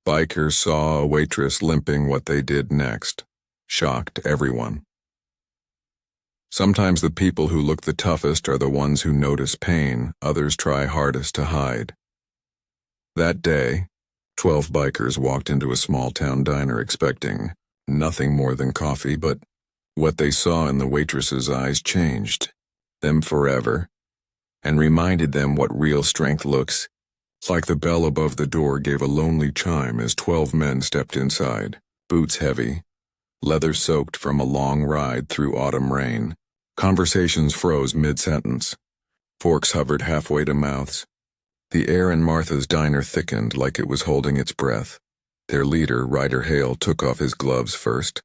Bikers saw a waitress limping. What they did next shocked everyone. Sometimes the people who look the toughest are the ones who notice pain others try hardest to hide. That day, 12 bikers walked into a small-town diner expecting nothing more than coffee, but what they saw in the waitress's eyes changed them forever and reminded them what real strength looks like. The bell above the door gave a lonely chime as 12 men stepped inside, boots heavy, leather soaked from a long ride through autumn rain. Conversations froze mid-sentence. Forks hovered halfway to mouths. The air in Martha's diner thickened like it was holding its breath. Their leader, Ryder Hale, took off his gloves first,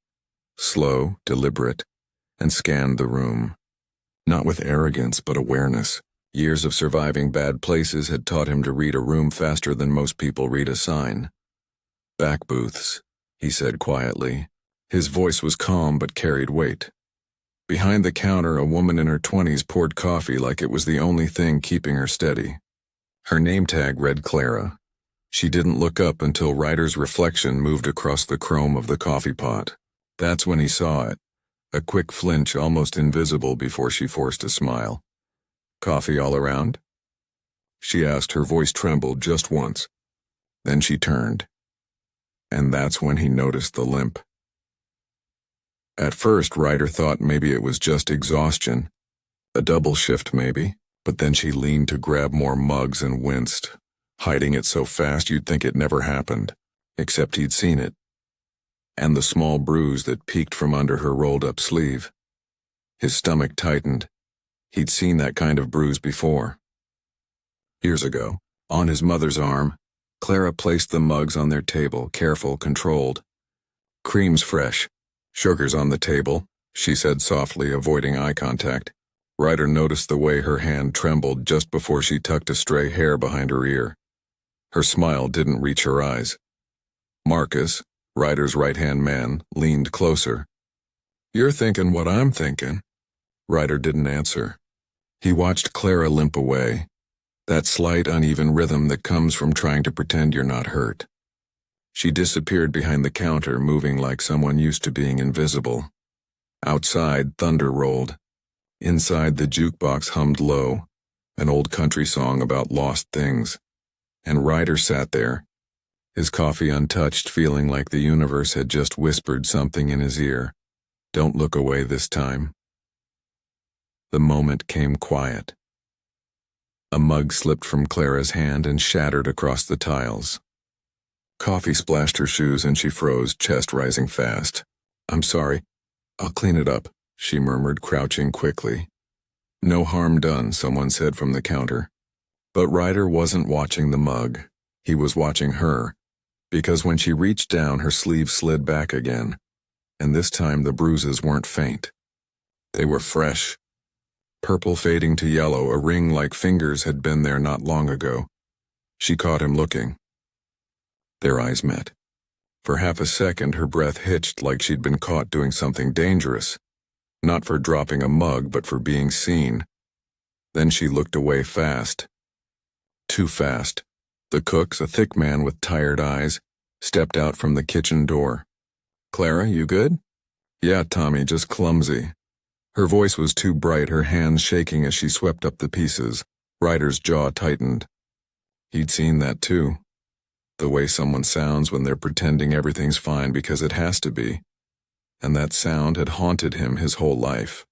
slow, deliberate, and scanned the room. Not with arrogance, but awareness. Years of surviving bad places had taught him to read a room faster than most people read a sign. "Back booths," he said quietly. His voice was calm but carried weight. Behind the counter, a woman in her 20s poured coffee like it was the only thing keeping her steady. Her name tag read Clara. She didn't look up until Ryder's reflection moved across the chrome of the coffee pot. That's when he saw it, a quick flinch almost invisible before she forced a smile. "Coffee all around?" she asked. Her voice trembled just once. Then she turned. And that's when he noticed the limp. At first, Ryder thought maybe it was just exhaustion. A double shift maybe. But then she leaned to grab more mugs and winced, hiding it so fast you'd think it never happened, except he'd seen it. And the small bruise that peeked from under her rolled-up sleeve. His stomach tightened. He'd seen that kind of bruise before. Years ago, on his mother's arm, Clara placed the mugs on their table, careful, controlled. "Cream's fresh. Sugar's on the table," she said softly, avoiding eye contact. Ryder noticed the way her hand trembled just before she tucked a stray hair behind her ear. Her smile didn't reach her eyes. Marcus, Ryder's right-hand man, leaned closer. "You're thinking what I'm thinking." Ryder didn't answer. He watched Clara limp away, that slight uneven rhythm that comes from trying to pretend you're not hurt. She disappeared behind the counter, moving like someone used to being invisible. Outside, thunder rolled. Inside, the jukebox hummed low, an old country song about lost things. And Ryder sat there, his coffee untouched, feeling like the universe had just whispered something in his ear. "Don't look away this time." The moment came quiet. A mug slipped from Clara's hand and shattered across the tiles. Coffee splashed her shoes and she froze, chest rising fast. "I'm sorry. I'll clean it up," she murmured, crouching quickly. "No harm done," someone said from the counter. But Ryder wasn't watching the mug. He was watching her, because when she reached down, her sleeve slid back again. And this time the bruises weren't faint. They were fresh. Purple fading to yellow, a ring like fingers had been there not long ago. She caught him looking. Their eyes met. For half a second, her breath hitched like she'd been caught doing something dangerous. Not for dropping a mug, but for being seen. Then she looked away fast. Too fast. The cook, a thick man with tired eyes, stepped out from the kitchen door. "Clara, you good?" "Yeah, Tommy, just clumsy." Her voice was too bright, her hands shaking as she swept up the pieces. Ryder's jaw tightened. He'd seen that too. The way someone sounds when they're pretending everything's fine because it has to be. And that sound had haunted him his whole life.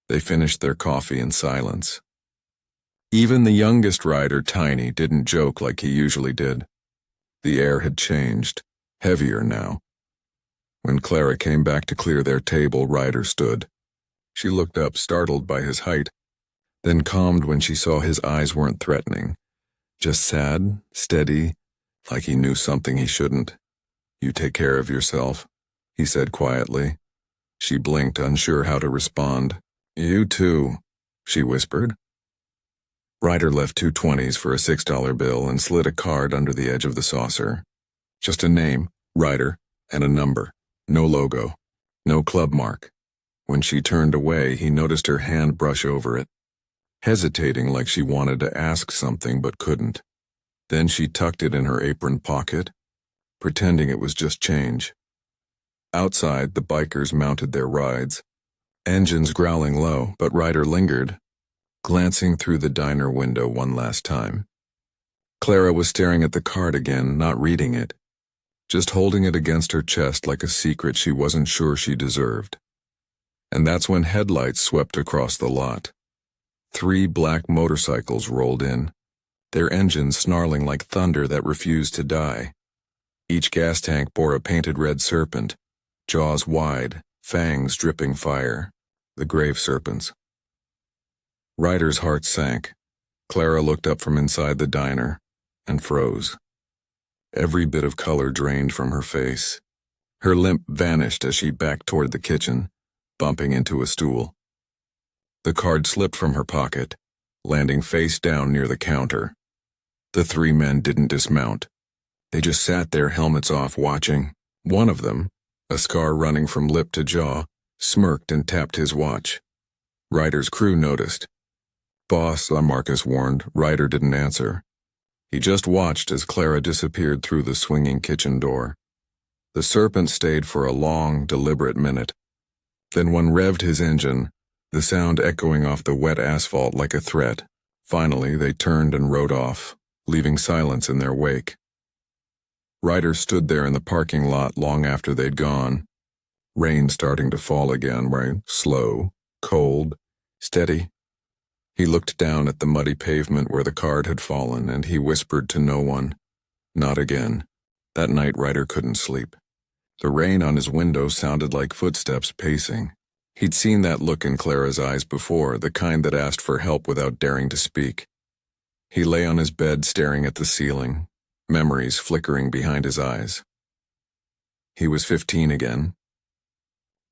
They finished their coffee in silence. Even the youngest Ryder, Tiny, didn't joke like he usually did. The air had changed, heavier now. When Clara came back to clear their table, Ryder stood. She looked up, startled by his height, then calmed when she saw his eyes weren't threatening, just sad, steady, like he knew something he shouldn't. "You take care of yourself," he said quietly. She blinked, unsure how to respond. "You too," she whispered. Ryder left 2 20s for a $6 bill and slid a card under the edge of the saucer. Just a name, Ryder, and a number. No logo. No club mark. When she turned away, he noticed her hand brush over it, hesitating like she wanted to ask something but couldn't. Then she tucked it in her apron pocket, pretending it was just change. Outside, the bikers mounted their rides, engines growling low, but Ryder lingered, glancing through the diner window one last time. Clara was staring at the card again, not reading it, just holding it against her chest like a secret she wasn't sure she deserved. And that's when headlights swept across the lot. 3 black motorcycles rolled in, their engines snarling like thunder that refused to die. Each gas tank bore a painted red serpent, jaws wide, fangs dripping fire, the grave serpents. Ryder's heart sank. Clara looked up from inside the diner and froze. Every bit of color drained from her face. Her limp vanished as she backed toward the kitchen, bumping into a stool. The card slipped from her pocket, landing face down near the counter. The 3 men didn't dismount. They just sat there, helmets off, watching. One of them, a scar running from lip to jaw, smirked and tapped his watch. Ryder's crew noticed. "Boss," Marcus warned. Ryder didn't answer. He just watched as Clara disappeared through the swinging kitchen door. The serpent stayed for a long, deliberate minute. Then one revved his engine, the sound echoing off the wet asphalt like a threat. Finally, they turned and rode off, leaving silence in their wake. Ryder stood there in the parking lot long after they'd gone. Rain starting to fall again, right? Slow, cold, steady. He looked down at the muddy pavement where the card had fallen, and he whispered to no one, "Not again." That night, Ryder couldn't sleep. The rain on his window sounded like footsteps pacing. He'd seen that look in Clara's eyes before, the kind that asked for help without daring to speak. He lay on his bed staring at the ceiling, memories flickering behind his eyes. He was 15 again.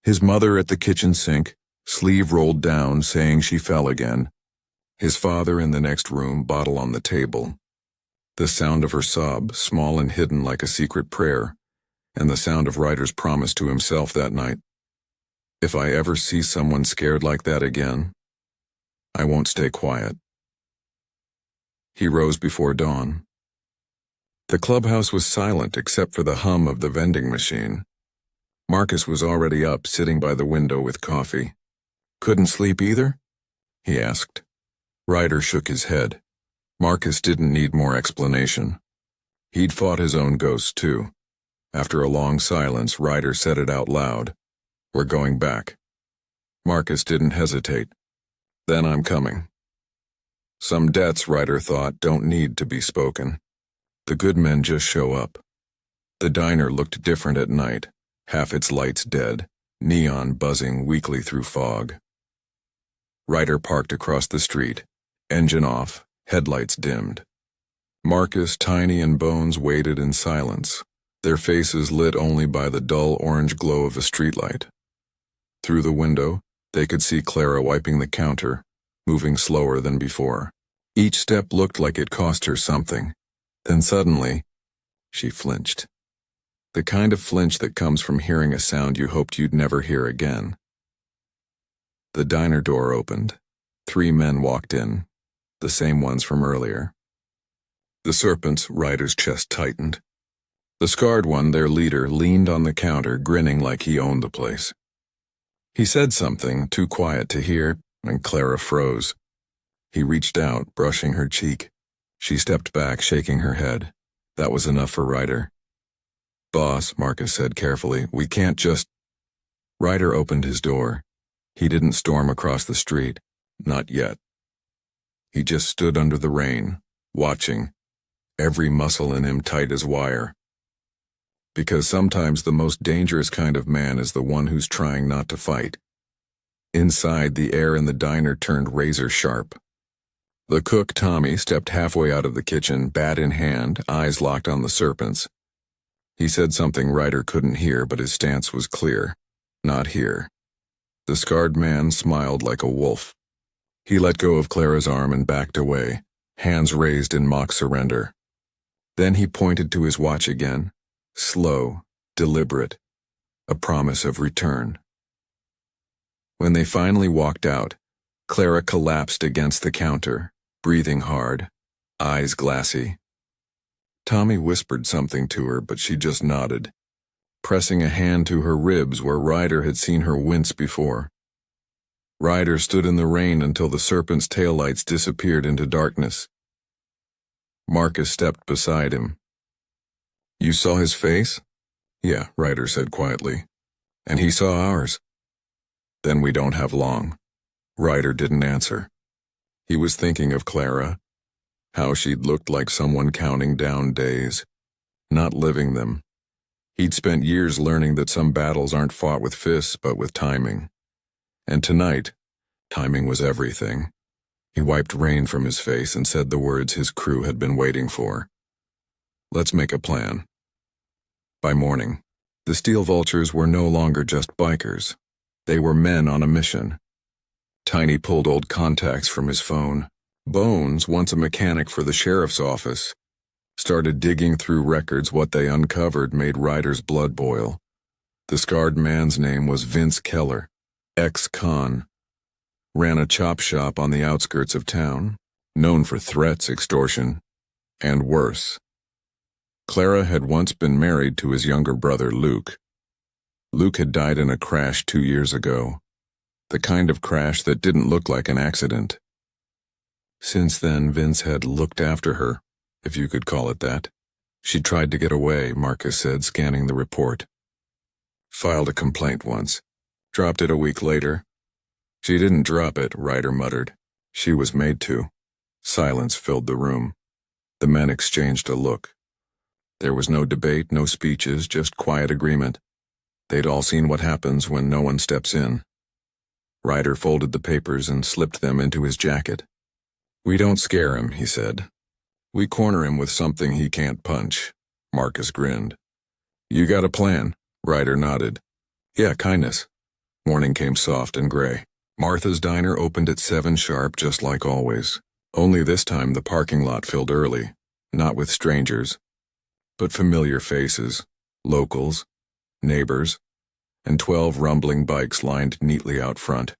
His mother at the kitchen sink, sleeve rolled down, saying she fell again. His father in the next room, bottle on the table. The sound of her sob, small and hidden like a secret prayer, and the sound of Ryder's promise to himself that night. "If I ever see someone scared like that again, I won't stay quiet." He rose before dawn. The clubhouse was silent except for the hum of the vending machine. Marcus was already up, sitting by the window with coffee. "Couldn't sleep either?" he asked. Ryder shook his head. Marcus didn't need more explanation. He'd fought his own ghosts too. After a long silence, Ryder said it out loud. "We're going back." Marcus didn't hesitate. "Then I'm coming." Some debts, Ryder thought, don't need to be spoken. The good men just show up. The diner looked different at night, half its lights dead, neon buzzing weakly through fog. Ryder parked across the street, engine off, headlights dimmed. Marcus, Tiny, and Bones waited in silence, their faces lit only by the dull orange glow of a streetlight. Through the window, they could see Clara wiping the counter, moving slower than before. Each step looked like it cost her something. Then suddenly, she flinched. The kind of flinch that comes from hearing a sound you hoped you'd never hear again. The diner door opened. 3 men walked in, the same ones from earlier. The Serpents, Ryder's chest tightened. The scarred one, their leader, leaned on the counter, grinning like he owned the place. He said something, too quiet to hear, and Clara froze. He reached out, brushing her cheek. She stepped back, shaking her head. That was enough for Ryder. "Boss," Marcus said carefully, "we can't just—" Ryder opened his door. He didn't storm across the street. Not yet. He just stood under the rain, watching, every muscle in him tight as wire. Because sometimes the most dangerous kind of man is the one who's trying not to fight. Inside, the air in the diner turned razor sharp. The cook, Tommy, stepped halfway out of the kitchen, bat in hand, eyes locked on the Serpents. He said something Ryder couldn't hear, but his stance was clear. Not here. The scarred man smiled like a wolf. He let go of Clara's arm and backed away, hands raised in mock surrender. Then he pointed to his watch again, slow, deliberate, a promise of return. When they finally walked out, Clara collapsed against the counter, breathing hard, eyes glassy. Tommy whispered something to her, but she just nodded, pressing a hand to her ribs where Ryder had seen her wince before. Ryder stood in the rain until the Serpents' taillights disappeared into darkness. Marcus stepped beside him. "You saw his face?" "Yeah," Ryder said quietly. "And he saw ours." "Then we don't have long." Ryder didn't answer. He was thinking of Clara, how she'd looked like someone counting down days, not living them. He'd spent years learning that some battles aren't fought with fists but with timing. And tonight, timing was everything. He wiped rain from his face and said the words his crew had been waiting for. "Let's make a plan." By morning, the Steel Vultures were no longer just bikers. They were men on a mission. Tiny pulled old contacts from his phone. Bones, once a mechanic for the sheriff's office, started digging through records. What they uncovered made Ryder's blood boil. The scarred man's name was Vince Keller, ex-con. Ran a chop shop on the outskirts of town, known for threats, extortion, and worse. Clara had once been married to his younger brother, Luke. Luke had died in a crash 2 years ago, the kind of crash that didn't look like an accident. Since then, Vince had looked after her, if you could call it that. She tried to get away, Marcus said, scanning the report. Filed a complaint once. Dropped it a week later. She didn't drop it, Ryder muttered. She was made to. Silence filled the room. The men exchanged a look. There was no debate, no speeches, just quiet agreement. They'd all seen what happens when no one steps in. Ryder folded the papers and slipped them into his jacket. "We don't scare him," he said. "We corner him with something he can't punch." Marcus grinned. "You got a plan?" Ryder nodded. "Yeah, kindness." Morning came soft and gray. Martha's diner opened at 7 sharp, just like always. Only this time the parking lot filled early, not with strangers, but familiar faces, locals, neighbors, and 12 rumbling bikes lined neatly out front.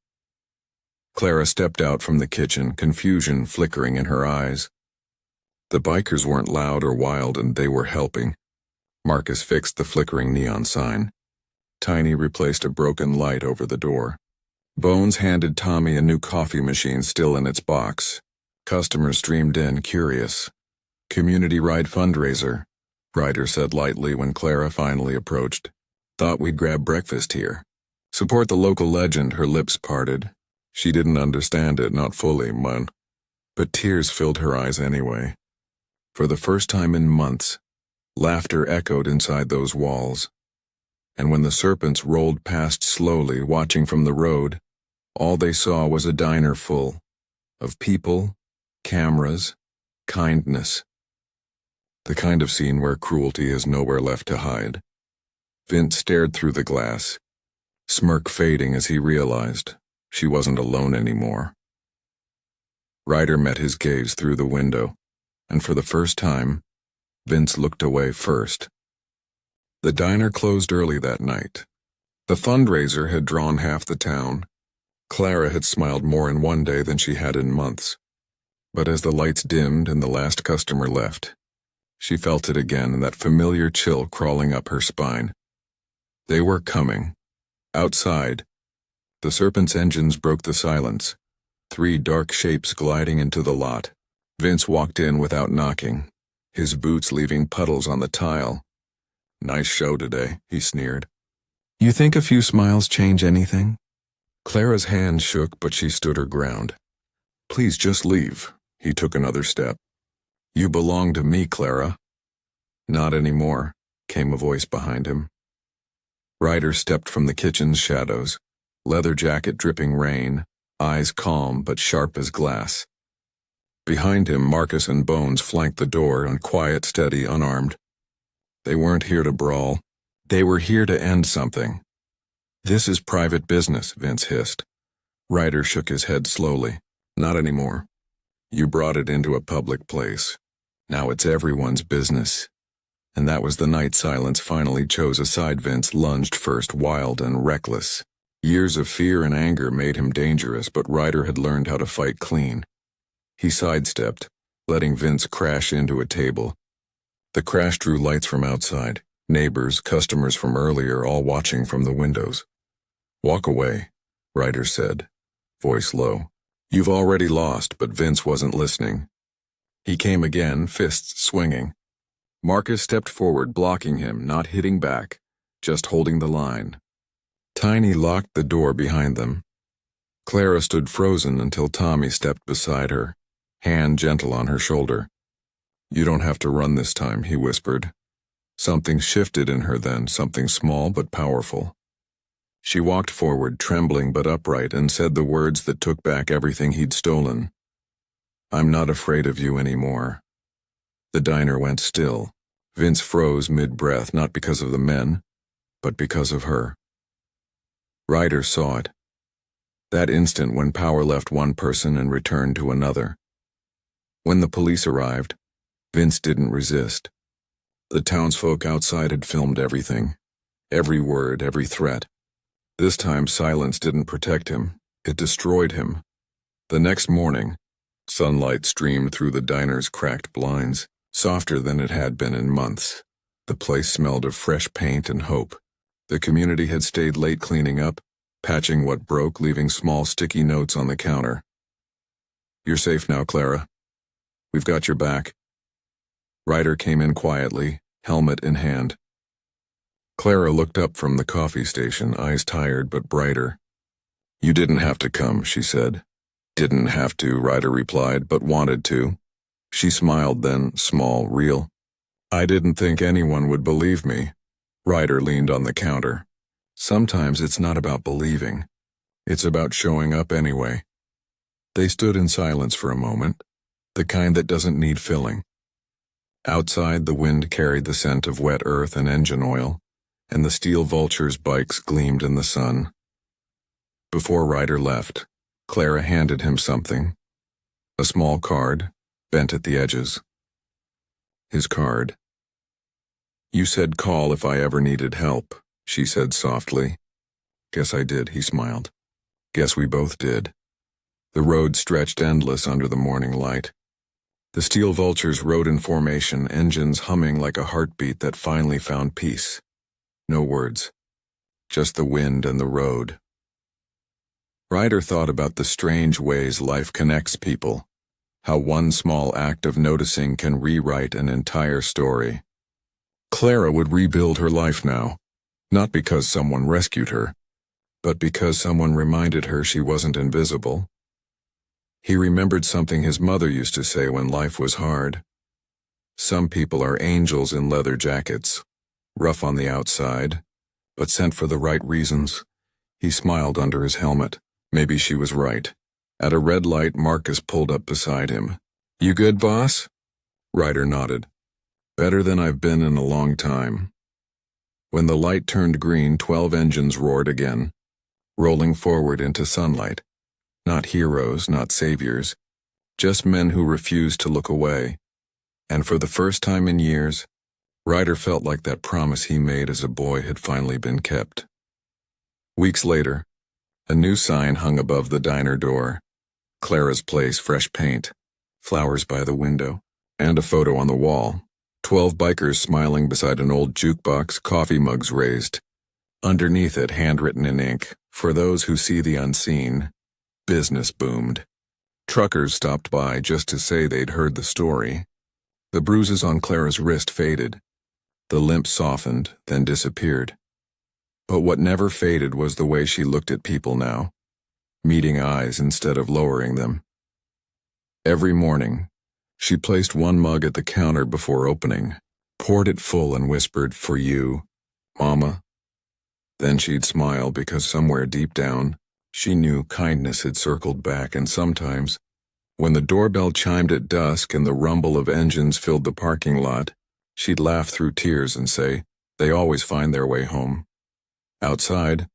Clara stepped out from the kitchen, confusion flickering in her eyes. The bikers weren't loud or wild, and they were helping. Marcus fixed the flickering neon sign. Tiny replaced a broken light over the door. Bones handed Tommy a new coffee machine still in its box. Customers streamed in, curious. "Community ride fundraiser," Ryder said lightly when Clara finally approached. "Thought we'd grab breakfast here. Support the local legend." Her lips parted. She didn't understand it, not fully, man. But tears filled her eyes anyway. For the first time in months, laughter echoed inside those walls. And when the Serpents rolled past slowly, watching from the road, all they saw was a diner full of people, cameras, kindness. The kind of scene where cruelty has nowhere left to hide. Vince stared through the glass, smirk fading as he realized she wasn't alone anymore. Ryder met his gaze through the window, and for the first time, Vince looked away first. The diner closed early that night. The fundraiser had drawn half the town. Clara had smiled more in one day than she had in months. But as the lights dimmed and the last customer left, she felt it again, that familiar chill crawling up her spine. They were coming. Outside, the Serpents' engines broke the silence. 3 dark shapes gliding into the lot. Vince walked in without knocking, his boots leaving puddles on the tile. "Nice show today," he sneered. "You think a few smiles change anything?" Clara's hand shook, but she stood her ground. "Please just leave." He took another step. "You belong to me, Clara." "Not anymore," came a voice behind him. Ryder stepped from the kitchen's shadows, leather jacket dripping rain, eyes calm but sharp as glass. Behind him, Marcus and Bones flanked the door, quiet, steady, unarmed. They weren't here to brawl. They were here to end something. "This is private business," Vince hissed. Ryder shook his head slowly. "Not anymore. You brought it into a public place. Now it's everyone's business." And that was the night silence finally chose a side. Vince lunged first, wild and reckless. Years of fear and anger made him dangerous, but Ryder had learned how to fight clean. He sidestepped, letting Vince crash into a table. The crash drew lights from outside, neighbors, customers from earlier, all watching from the windows. "Walk away," Ryder said, voice low. "You've already lost," but Vince wasn't listening. He came again, fists swinging. Marcus stepped forward, blocking him, not hitting back, just holding the line. Tiny locked the door behind them. Clara stood frozen until Tommy stepped beside her, hand gentle on her shoulder. "You don't have to run this time," he whispered. Something shifted in her then, something small but powerful. She walked forward, trembling but upright, and said the words that took back everything he'd stolen. "I'm not afraid of you anymore." The diner went still. Vince froze mid-breath, not because of the men, but because of her. Ryder saw it. That instant when power left one person and returned to another. When the police arrived, Vince didn't resist. The townsfolk outside had filmed everything. Every word, every threat. This time silence didn't protect him, it destroyed him. The next morning, sunlight streamed through the diner's cracked blinds, softer than it had been in months. The place smelled of fresh paint and hope. The community had stayed late cleaning up, patching what broke, leaving small sticky notes on the counter. "You're safe now, Clara. We've got your back." Ryder came in quietly, helmet in hand. Clara looked up from the coffee station, eyes tired but brighter. "You didn't have to come," she said. "Didn't have to," Ryder replied, "but wanted to." She smiled then, small, real. "I didn't think anyone would believe me." Ryder leaned on the counter. "Sometimes it's not about believing. It's about showing up anyway." They stood in silence for a moment, the kind that doesn't need filling. Outside, the wind carried the scent of wet earth and engine oil, and the steel vultures' bikes gleamed in the sun. Before Ryder left, Clara handed him something. A small card, bent at the edges. His card. "You said call if I ever needed help," she said softly. "Guess I did," he smiled. "Guess we both did." The road stretched endless under the morning light. The steel vultures rode in formation, engines humming like a heartbeat that finally found peace. No words. Just the wind and the road. Ryder thought about the strange ways life connects people. How one small act of noticing can rewrite an entire story. Clara would rebuild her life now. Not because someone rescued her, but because someone reminded her she wasn't invisible. He remembered something his mother used to say when life was hard. Some people are angels in leather jackets, rough on the outside, but sent for the right reasons. He smiled under his helmet. Maybe she was right. At a red light, Marcus pulled up beside him. "You good, boss?" Ryder nodded. "Better than I've been in a long time." When the light turned green, 12 engines roared again, rolling forward into sunlight. Not heroes, not saviors, just men who refused to look away. And for the first time in years, Ryder felt like that promise he made as a boy had finally been kept. Weeks later, a new sign hung above the diner door. Clara's place, fresh paint, flowers by the window, and a photo on the wall. 12 bikers smiling beside an old jukebox, coffee mugs raised. Underneath it, handwritten in ink, "For those who see the unseen." Business boomed. Truckers stopped by just to say they'd heard the story. The bruises on Clara's wrist faded. The limp softened, then disappeared. But what never faded was the way she looked at people now, meeting eyes instead of lowering them. Every morning, she placed one mug at the counter before opening, poured it full and whispered, "For you, Mama." Then she'd smile because somewhere deep down, she knew kindness had circled back, and sometimes, when the doorbell chimed at dusk and the rumble of engines filled the parking lot, she'd laugh through tears and say, "They always find their way home." Outside,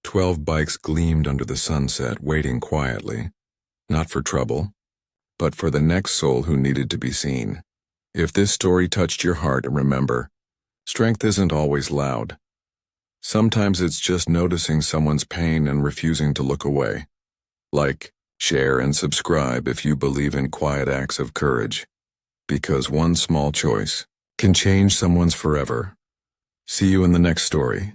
12 bikes gleamed under the sunset, waiting quietly, not for trouble, but for the next soul who needed to be seen. If this story touched your heart, remember, strength isn't always loud. Sometimes it's just noticing someone's pain and refusing to look away. Like, share, and subscribe if you believe in quiet acts of courage. Because one small choice can change someone's forever. See you in the next story.